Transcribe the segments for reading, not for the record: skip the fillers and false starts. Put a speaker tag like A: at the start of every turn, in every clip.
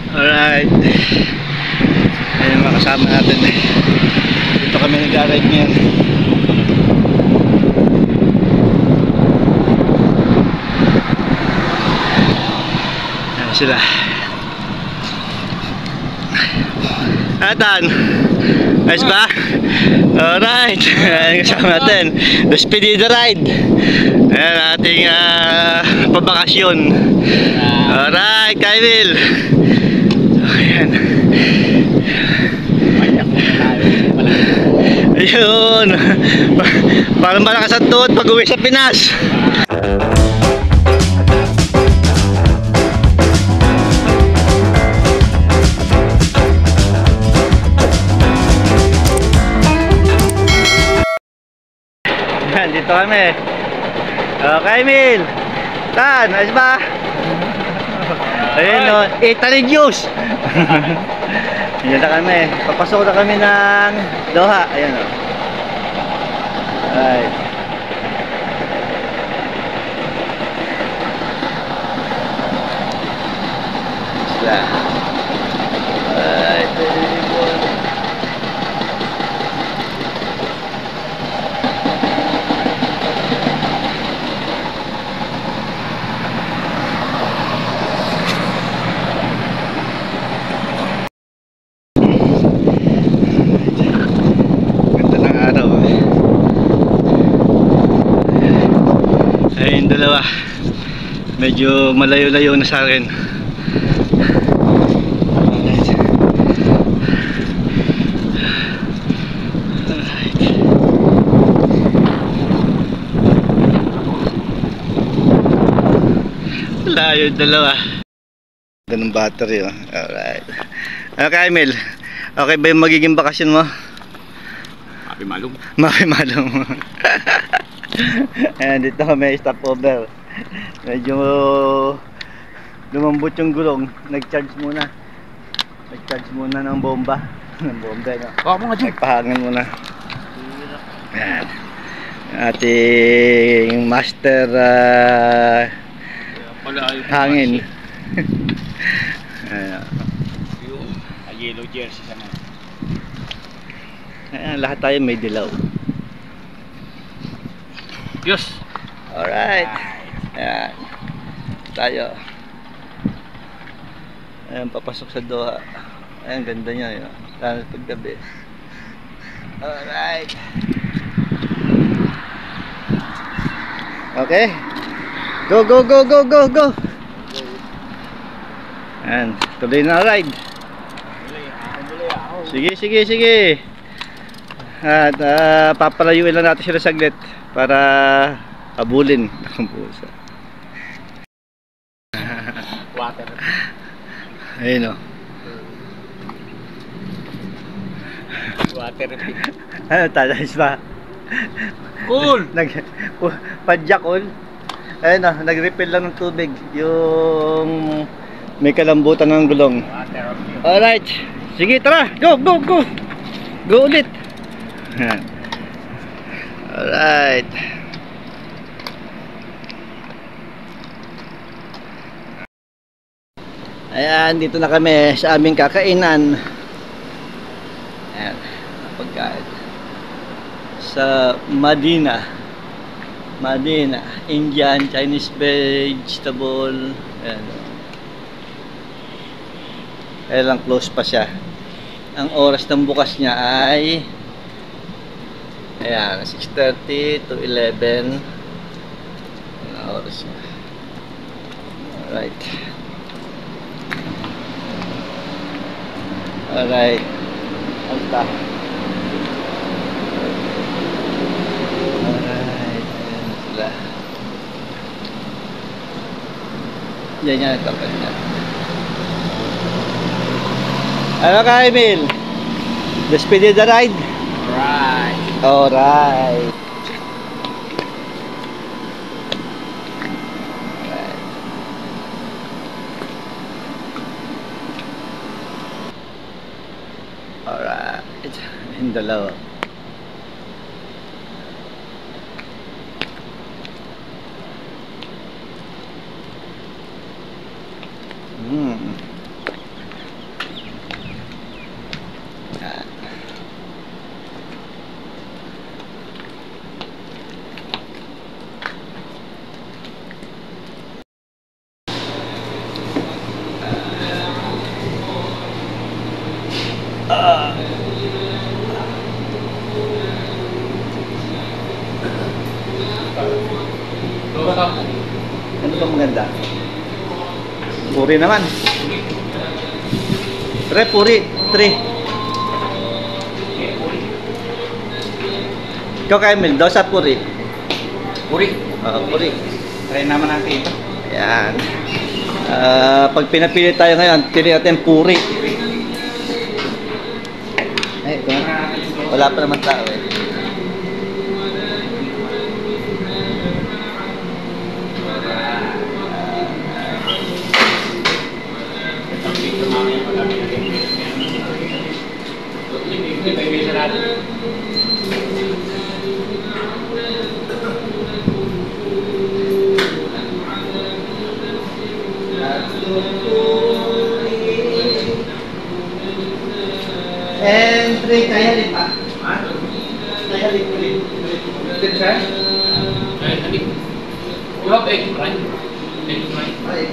A: Alright. Ayun mga kasama natin. Dito kami nag-arrive ngayon. Ayan sila. Atan, ayos ba? Alright. Ayan kasama natin. The Speedy the Ride. Ayan ating pabakasyon. Alright, Kyle. Ayan. Ayun. Parang malakas ang tuhod pag uwi sa Pinas. Ayan, dito kami. Okay, Emil. Tan, ayos ba? Ayun o, Italy juice. Ayan na kami. Papasok na kami ng Doha. Ayan o. Alright. Sila. Alright. Ayun dalawa, medyo malayo-layo na sa akin. Layo dalawa. Ganun battery oh. Alright. Okay, Emil, okay ba yung magiging bakasyon mo?
B: Makimalong.
A: Makimalong. Ayan, dito may stopover. Medyo lumambot yung gulong. Nag-charge muna. Nag-charge muna ng bomba. Ng bomba, no? Nagpahangin muna. Ayan. Ating master hangin. Ayan.
B: Yellow jersey sana.
A: Ayan, lahat tayo may dilaw.
B: Yes.
A: Alright. Ayan. Tayo. Ayan, papasok sa Doha. Ayan, ganda niya yun. Lalo paggabi. Alright. Okay. Go, go, go, go, go, go. Ayan, tuloy na ride. Sige, sige, sige. At papalayuin lang natin sila saglit para abulin ang pusa.
B: Water.
A: Ayun o.
B: Water.
A: Ano, talas ba?
B: Cool!
A: Padyak all. Ayun o, nag-refill lang ng tubig. Yung may kalambutan ng gulong. Alright. Sige, tara. Go, go, go. Go ulit. Alright. Ayan, dito na kami sa aming kakainan. Ayan, pagkain sa Madina. Madina, Indian, Chinese vegetable. Ayan. Ayan lang, close pa siya. Ang oras ng bukas niya ay ayan, 6:30 to 11. Ang oras niya. Alright. Alright. Alta. Alright. Ayan sila. Yan yan, tapos niya. Ano ka, Emil? The Speedy the Ride?
B: Right.
A: Alright. Alright. Yung dalawa. Ano ba maganda? Puri naman. Pre, puri. 3. Ikaw kay Emil, daw sa puri.
B: Puri.
A: Puri.
B: Try naman natin ito.
A: Ayan. Pag pinapili tayo ngayon, pili natin puri. Ay, ito na. Wala pa naman tao eh. And 3 kaya rin pa. Kaya rin ulit. Good try?
B: You have egg, right? Egg, right?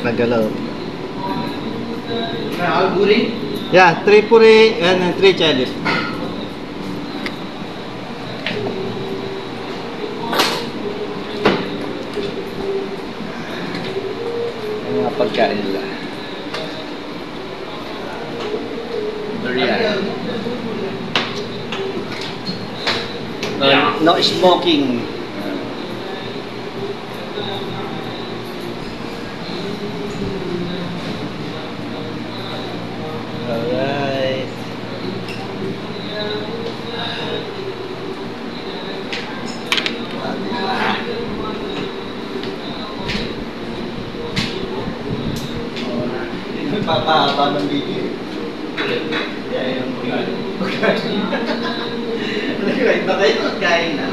A: Nagalaw.
B: All puri?
A: Yeah, 3 puri and 3 chalice. Ang mga pagkain nila.
B: Durian.
A: No smoking. Alright. Papahaba ng video. Kaya yung pagkain. Iba kayo magkain na.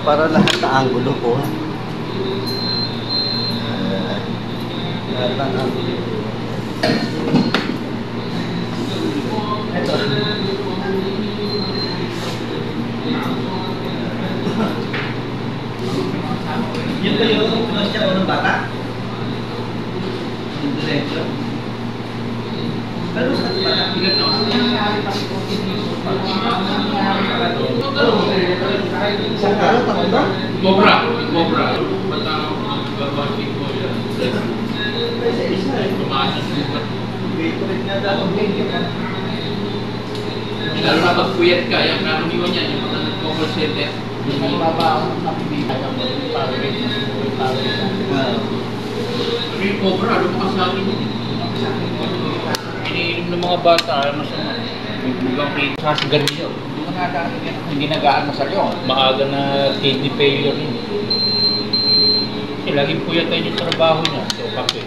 A: Para lahat na anggulo ko. Lahat ng anggulo. Ito. Yun ba yung siya o ng bata? Yung diretso? Pero sa bata?
B: Ilan na?
A: Isang karot ako ba?
B: Cobra. Matawag ng babasik mo yan. Tumaas ang sukat. Lalo na pag puyat ka, yung karaniwan yan, yung mga nag-call center. Yung mababa ang napibigay ng power. Yung cobra, lumakas sa akin yun. Iniinom ng mga bata, ayaw masama. May bugang kito sa sigarilyo. Hindi nagaan na sa iyo. Maaga na kidney failure yun. Kasi laging puyat tayo yung trabaho niya. So, kape.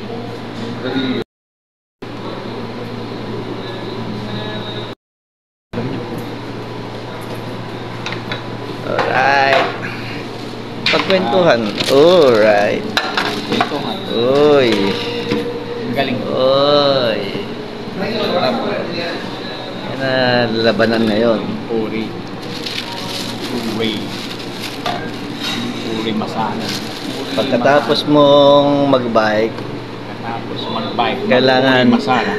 A: Alright. Pagkwentuhan. Alright.
B: Kwentuhan.
A: Uy.
B: Galing.
A: Uy. Yan na labanan ngayon.
B: Puri. Puri masana.
A: Pagkatapos mong magbike,
B: Pagkatapos mag-bike.
A: Kailangan-
B: Puri masana.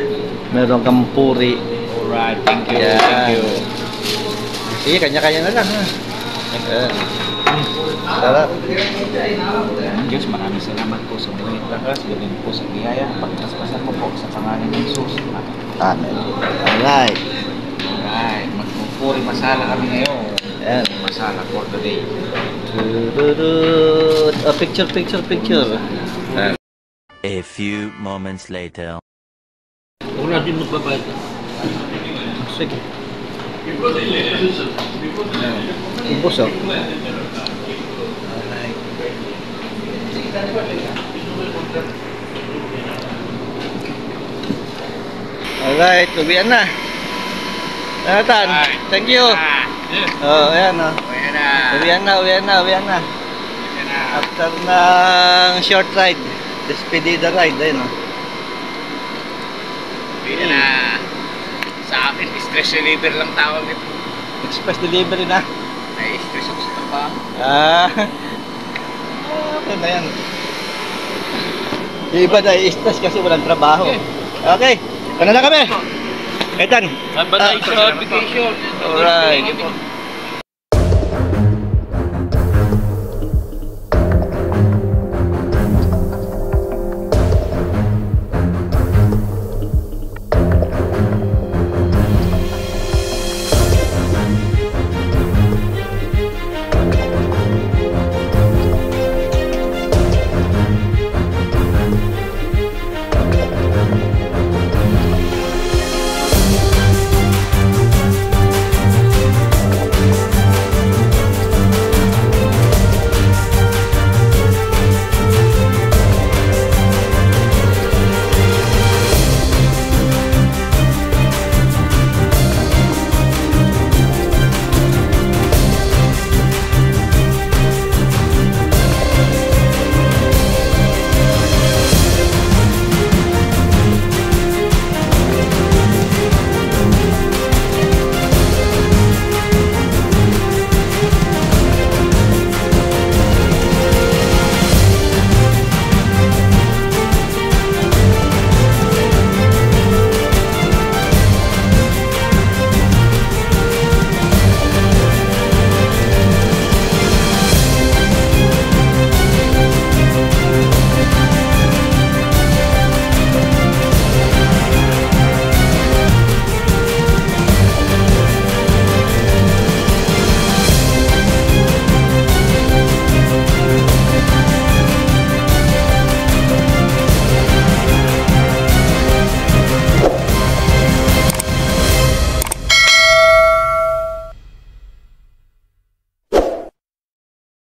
A: meron kang puri.
B: Alright, thank you.
A: Yeah.
B: Thank you.
A: Sige, kanya-kanya na lang ha. Ayan. Sarap.
B: Diyos, maraming salamat po sa buhay at lakas. Galing po sa biyaya. Pagkaspasan mo po sa pangalan ng Jesus.
A: Amen. Alright.
B: Alright, magpupuri masala kami ngayon.
A: Ayan.
B: Masala for the day.
A: Du-du-du. Good. Picture, picture, picture.
C: A few moments later.
B: Huwag na din magbabayad.
A: Sige. Ubos oh. Alright, uwian na. Tan, thank you. Oh, ayan oh. Uwian na. After ng short ride, despedida ride, ayun oh.
D: Hindi na. Sa akin, stress reliever lang tawag nito.
A: Express delivery na.
D: Ay, stress ako sa trabaho.
A: Okay na yan. Yung iba na i-stress kasi walang trabaho. Okay, ano na kami? Etan.
B: Have a nice vacation.
A: Alright.